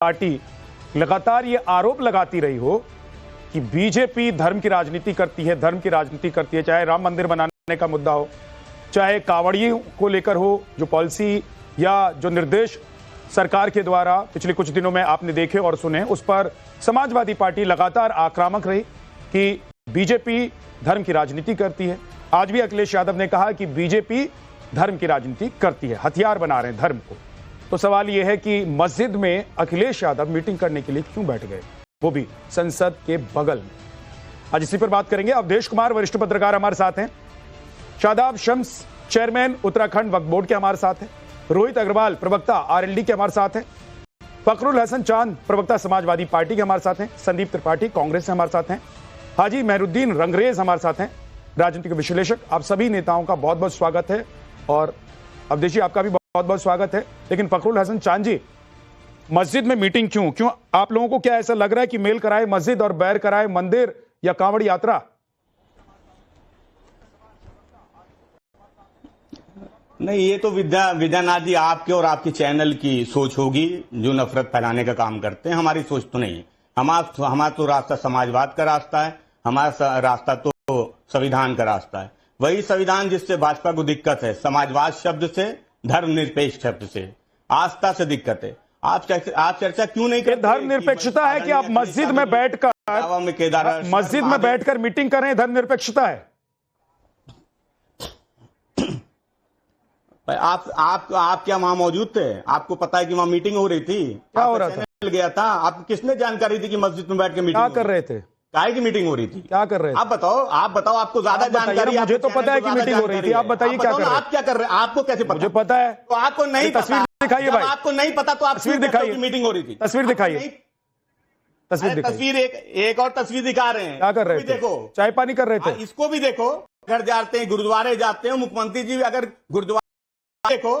Party लगातार ये आरोप लगाती रही हो कि बीजेपी धर्म की राजनीति करती है, चाहे राम मंदिर बनाने का मुद्दा हो, चाहे कांवड़ियों को लेकर हो, जो पॉलिसी या जो निर्देश सरकार के द्वारा पिछले कुछ दिनों में आपने देखे और सुने, उस पर समाजवादी पार्टी लगातार आक्रामक रही कि बीजेपी धर्म की राजनीति करती है। आज भी अखिलेश यादव ने कहा कि बीजेपी धर्म की राजनीति करती है, हथियार बना रहे हैं धर्म को। तो सवाल यह है कि मस्जिद में अखिलेश यादव मीटिंग करने के लिए क्यों बैठ गए, वो भी संसद के बगल में। आज इसी पर बात करेंगे। अवधेश कुमार वरिष्ठ पत्रकार हमारे साथ हैं, शादाब शम्स चेयरमैन उत्तराखंड वक्फ बोर्ड के हमारे साथ हैं, रोहित अग्रवाल प्रवक्ता आरएलडी के हमारे साथ हैं, फखरुल हसन चांद प्रवक्ता समाजवादी पार्टी के हमारे साथ हैं, संदीप त्रिपाठी कांग्रेस से हमारे साथ हैं, हाजी मेहरुद्दीन रंगरेज हमारे साथ हैं, राजनीतिक विश्लेषक। आप सभी नेताओं का बहुत बहुत स्वागत है और अवधेश जी आपका भी बहुत बहुत स्वागत है। लेकिन फखरुल हसन चांद जी, मस्जिद में मीटिंग क्यों आप लोगों को क्या ऐसा लग रहा है कि मेल कराए मस्जिद और बैर कराए मंदिर या कांवड़ यात्रा? नहीं, ये तो विद्यानाथ जी आपके और आपके चैनल की सोच होगी जो नफरत फैलाने का काम करते हैं। हमारी सोच तो नहीं है। हमारा तो रास्ता समाजवाद का रास्ता है, हमारा रास्ता तो संविधान का रास्ता है। वही संविधान जिससे भाजपा को दिक्कत है, समाजवाद शब्द से, धर्मनिरपेक्ष शब्द से, आस्था से दिक्कत है। आप चर्चा क्यों नहीं करते? धर्मनिरपेक्षता है कि आप मस्जिद में बैठकर मीटिंग कर रहे हैं, धर्मनिरपेक्षता है? आप क्या वहां मौजूद थे? आपको पता है कि वहां मीटिंग हो रही थी? क्या हो रहा था? गया था। आप किसने जानकारी दी कि मस्जिद में बैठ के मीटिंग क्या कर रहे थे? काहे की मीटिंग हो रही थी? क्या कर रहे थे? आप बताओ आपको ज्यादा जानकारी। मुझे तो पता है कि मीटिंग हो रही थी, आप बताइए क्या कर रहे हैं? आप क्या कर रहे हैं? आपको कैसे पता? मुझे पता है। तो आपको नहीं तस्वीर दिखाइए भाई। आपको नहीं पता तो आप तस्वीर दिखाइए, मीटिंग हो रही थी। तस्वीर दिखाइए, तस्वीर एक और तस्वीर दिखा रहे हैं। क्या कर रहे थे? देखो, चाय पानी कर रहे थे। इसको भी देखो। घर जाते हैं, गुरुद्वारे जाते हैं, मुख्यमंत्री जी अगर गुरुद्वारे देखो।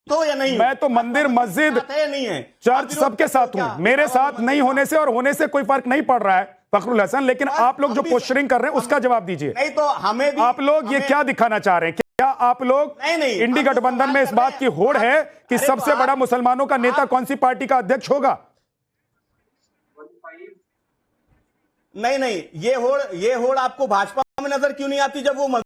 तो या नहीं? मैं तो मंदिर, मस्जिद, नहीं है, चर्च सबके साथ हूं। मेरे साथ नहीं होने से और होने से कोई फर्क नहीं पड़ रहा है फखरुल हसन। लेकिन आप लोग जो पोस्टरिंग कर रहे हैं उसका जवाब दीजिए। नहीं तो हमें भी, आप लोग ये क्या दिखाना चाह रहे हैं? क्या आप लोग इंडी गठबंधन में इस बात की होड़ है कि सबसे बड़ा मुसलमानों का नेता कौन सी पार्टी का अध्यक्ष होगा? नहीं, ये होड़ आपको भाजपा में नजर क्यों नहीं आती? जब वो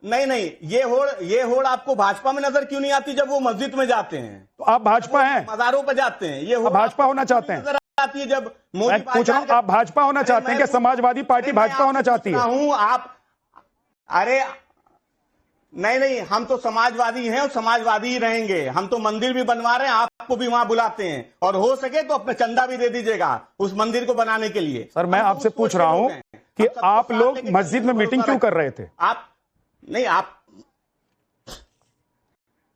नहीं नहीं, ये होड़ आपको भाजपा में नजर क्यों नहीं आती जब वो मस्जिद में जाते हैं? तो आप भाजपा हैं, मज़ारों पर जाते हैं, ये होड़ भाजपा होना चाहते हैं? नजर आती है जब मोदी मैं पूछ रहा हूं, आप भाजपा होना चाहते हैं कि समाजवादी पार्टी भाजपा होना चाहती है? हूं आप, अरे नहीं नहीं, हम तो समाजवादी हैं और समाजवादी ही रहेंगे। हम तो मंदिर भी बनवा रहे हैं, आपको भी वहां बुलाते हैं, और हो सके तो अपना चंदा भी दे दीजिएगा उस मंदिर को बनाने के लिए। सर मैं आपसे पूछ रहा हूं कि आप लोग मस्जिद में मीटिंग क्यों कर रहे थे? आप नहीं, आप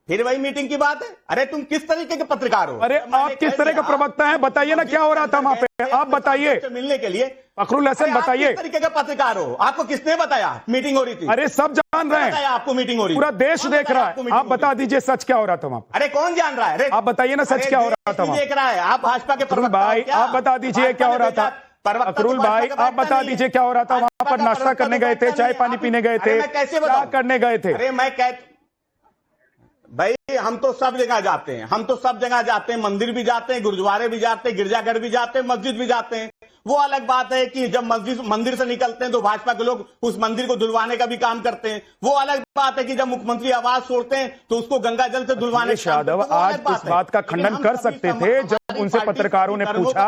फिर वही मीटिंग की बात है। अरे तुम किस तरीके के पत्रकार हो? अरे आप किस तरह का प्रवक्ता हैं, बताइए ना क्या हो रहा था वहां पे, आप बताइए। मिलने के लिए फखरुल हसन बताइए। किस तरीके का पत्रकार हो? आपको किसने बताया मीटिंग हो रही थी? अरे सब जान रहे हैं, आपको मीटिंग हो रही, पूरा देश देख रहा है। आप बता दीजिए सच क्या हो रहा था वहां पे? अरे कौन जान रहा है? अरे आप बताइए ना सच क्या हो रहा था वहां? देख रहा है, आप भाजपा के फखरुल भाई आप बता दीजिए क्या हो रहा था? फखरुल भाई आप बता दीजिए क्या हो रहा था वहां पर? नाश्ता करने गए थे, चाय पानी पीने गए थे, क्या करने गए थे? अरे मैं भाई हम तो सब जगह जाते हैं, हम तो सब जगह जाते हैं, मंदिर भी जाते हैं, गुरुद्वारे भी जाते हैं, गिरजाघर भी जाते हैं, मस्जिद भी जाते हैं। वो अलग बात है कि जब मंदिर से निकलते हैं तो भाजपा के लोग उस मंदिर को धुलवाने का भी काम करते हैं। वो अलग बात है कि जब मुख्यमंत्री आवाज छोड़ते हैं तो उसको गंगा जल से धुलवाने का यादव आज इस बात का खंडन कर सकते थे जब उनसे पत्रकारों ने पूछा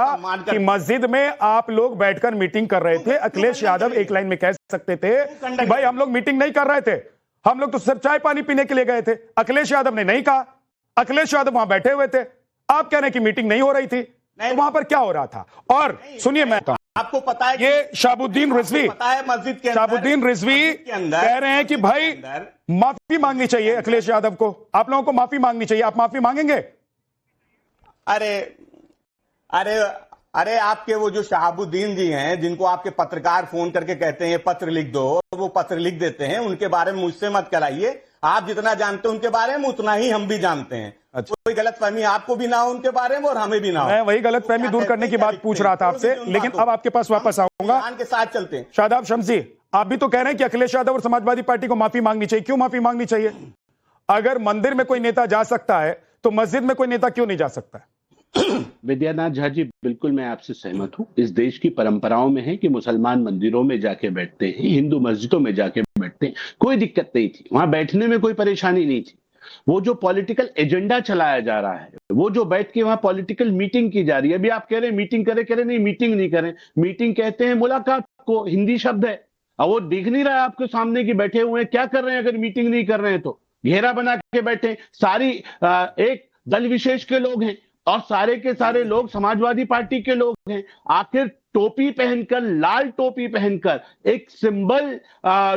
कि मस्जिद में आप लोग बैठकर मीटिंग कर रहे थे। अखिलेश यादव एक लाइन में कह सकते थे कि भाई हम लोग मीटिंग नहीं कर रहे थे, हम लोग तो सिर्फ चाय पानी पीने के लिए गए थे। अखिलेश यादव ने नहीं कहा, अखिलेश यादव वहां बैठे हुए थे। आप कह रहे हैं कि मीटिंग नहीं हो रही थी, तो वहां पर क्या हो रहा था? और सुनिए, मैं आपको पता है ये शाहबुद्दीन रिजवी, पता है मस्जिद के शाहबुद्दीन रिजवी कह रहे हैं कि भाई माफी मांगनी चाहिए अखिलेश यादव को, आप लोगों को माफी मांगनी चाहिए। आप माफी मांगेंगे? अरे अरे अरे आपके वो जो शहाबुद्दीन जी हैं, जिनको आपके पत्रकार फोन करके कहते हैं पत्र लिख दो, वो पत्र लिख देते हैं, उनके बारे में मुझसे मत कराइए। आप जितना जानते हैं उनके बारे में उतना ही हम भी जानते हैं। अच्छा। कोई गलतफहमी आपको भी ना हो उनके बारे में और हमें भी ना हो। मैं वही गलतफहमी दूर करने की बात पूछ रहा था आपसे, लेकिन अब आपके पास वापस आऊंगा। के साथ चलते हैं। शादाब शम्सी, आप भी तो कह रहे हैं कि अखिलेश यादव और समाजवादी पार्टी को माफी मांगनी चाहिए। क्यों माफी मांगनी चाहिए? अगर मंदिर में कोई नेता जा सकता है तो मस्जिद में कोई नेता क्यों नहीं जा सकता है? विद्यानाथ झा जी, बिल्कुल मैं आपसे सहमत हूं। इस देश की परंपराओं में है कि मुसलमान मंदिरों में जाके बैठते हैं, हिंदू मस्जिदों में जाके बैठते हैं, कोई दिक्कत नहीं थी, वहां बैठने में कोई परेशानी नहीं थी। वो जो पॉलिटिकल एजेंडा चलाया जा रहा है, वो जो बैठ के वहां पॉलिटिकल मीटिंग की जा रही है, अभी आप कह रहे हैं मीटिंग करें, कह रहे नहीं मीटिंग नहीं करें। मीटिंग कहते हैं मुलाकात को, हिंदी शब्द है। और वो दिख नहीं रहा है आपके सामने कि बैठे हुए हैं, क्या कर रहे हैं? अगर मीटिंग नहीं कर रहे हैं तो घेरा बना के बैठे। सारी एक दल विशेष के लोग हैं और सारे के सारे लोग समाजवादी पार्टी के लोग हैं। आखिर टोपी पहनकर, लाल टोपी पहनकर, एक सिंबल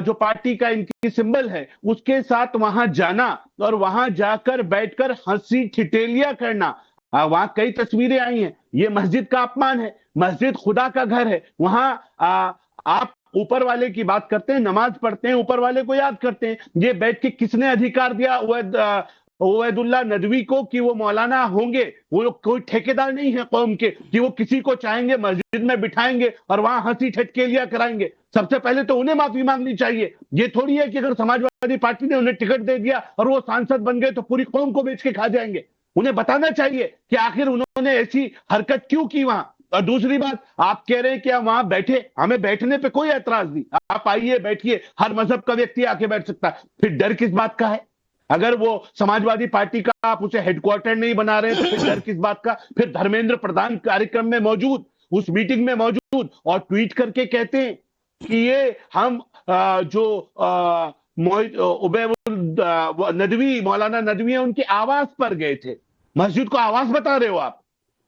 जो पार्टी का इनकी सिंबल है, उसके साथ वहां जाना और वहां जाकर बैठकर हंसी ठिठोलियां करना, वहां कई तस्वीरें आई हैं। ये मस्जिद का अपमान है। मस्जिद खुदा का घर है। वहां आप ऊपर वाले की बात करते हैं, नमाज पढ़ते हैं, ऊपर वाले को याद करते हैं। ये बैठ के किसने अधिकार दिया उवैदुल्ला नदवी को कि वो मौलाना होंगे? वो कोई ठेकेदार नहीं है कौम के कि वो किसी को चाहेंगे मस्जिद में बिठाएंगे और वहां हंसी ठटकेलियां कराएंगे। सबसे पहले तो उन्हें माफी मांगनी चाहिए। ये थोड़ी है कि अगर समाजवादी पार्टी ने उन्हें टिकट दे दिया और वो सांसद बन गए तो पूरी कौम को बेच के खा जाएंगे। उन्हें बताना चाहिए कि आखिर उन्होंने ऐसी हरकत क्यों की वहां। और दूसरी बात, आप कह रहे हैं कि हम वहां बैठे, हमें बैठने पे कोई ऐतराज नहीं, आप आइए बैठिए, हर मजहब का व्यक्ति आके बैठ सकता है। फिर डर किस बात का है? अगर वो समाजवादी पार्टी का आप उसे हेडक्वार्टर नहीं बना रहे तो फिर डर किस बात का? फिर धर्मेंद्र प्रधान कार्यक्रम में मौजूद, उस मीटिंग में मौजूद, और ट्वीट करके कहते हैं कि ये हम नदवी, मौलाना नदवी है, उनके आवास पर गए थे। मस्जिद को आवास बता रहे हो आप?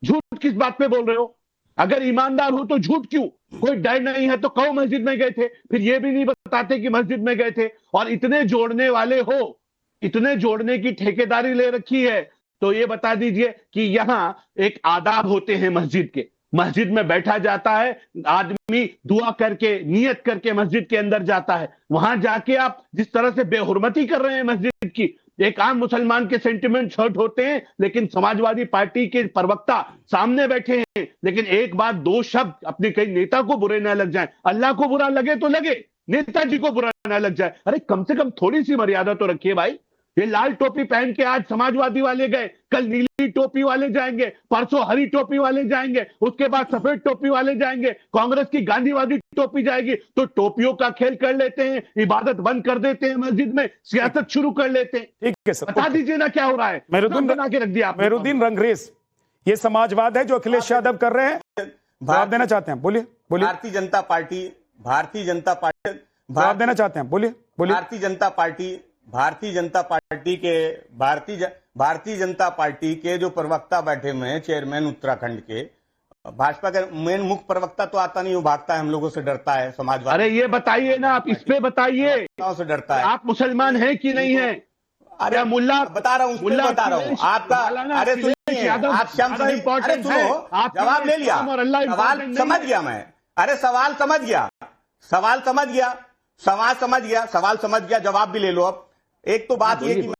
झूठ किस बात पे बोल रहे हो? अगर ईमानदार हो तो झूठ क्यों? कोई डर नहीं है तो कहो मस्जिद में गए थे। फिर ये भी नहीं बताते कि मस्जिद में गए थे। और इतने जोड़ने वाले हो, इतने जोड़ने की ठेकेदारी ले रखी है, तो ये बता दीजिए कि यहां एक आदाब होते हैं मस्जिद के। मस्जिद में बैठा जाता है, आदमी दुआ करके, नियत करके मस्जिद के अंदर जाता है। वहां जाके आप जिस तरह से बेहुरमती कर रहे हैं मस्जिद की, एक आम मुसलमान के सेंटिमेंट हर्ट होते हैं, लेकिन समाजवादी पार्टी के प्रवक्ता सामने बैठे हैं, लेकिन एक बात, दो शब्द अपने कई नेता को बुरे ना लग जाए। अल्लाह को बुरा लगे तो लगे, नेताजी को बुरा ना लग जाए। अरे कम से कम थोड़ी सी मर्यादा तो रखिए भाई। ये लाल टोपी पहन के आज समाजवादी वाले गए, कल नीली टोपी वाले जाएंगे, परसों हरी टोपी वाले जाएंगे, उसके बाद सफेद टोपी वाले जाएंगे, कांग्रेस की गांधीवादी टोपी जाएगी। तो टोपियों का खेल कर लेते हैं, इबादत बंद कर देते हैं मस्जिद में, सियासत शुरू कर लेते हैं। ठीक है सर, बता दीजिए ना क्या हो रहा है। बना के रख दिया आपने। मेहरुद्दीन रंगरेज, ये समाजवाद है जो अखिलेश यादव कर रहे हैं? जवाब देना चाहते हैं, बोलिए बोलिए। भारतीय जनता पार्टी जवाब देना चाहते हैं, बोलिए बोलिए। भारतीय जनता पार्टी के जो प्रवक्ता बैठे हुए हैं, चेयरमैन उत्तराखंड के, भाजपा का मेन मुख्य प्रवक्ता तो आता नहीं, वो भागता है, हम लोगों से डरता है, समाजवाद। अरे ये बताइए ना, आप इस पे बताइए, से डरता है। आप मुसलमान हैं कि नहीं है? अरे मुल्ला बता रहा हूँ, मुल्ला बता रहा हूँ आपका। अरे सुनिए, आप शम्स अरे सुनो, जवाब ले लिया, सवाल समझ गया मैं। अरे सवाल समझ गया, सवाल समझ गया, जवाब भी ले लो। अब एक तो बात ये कि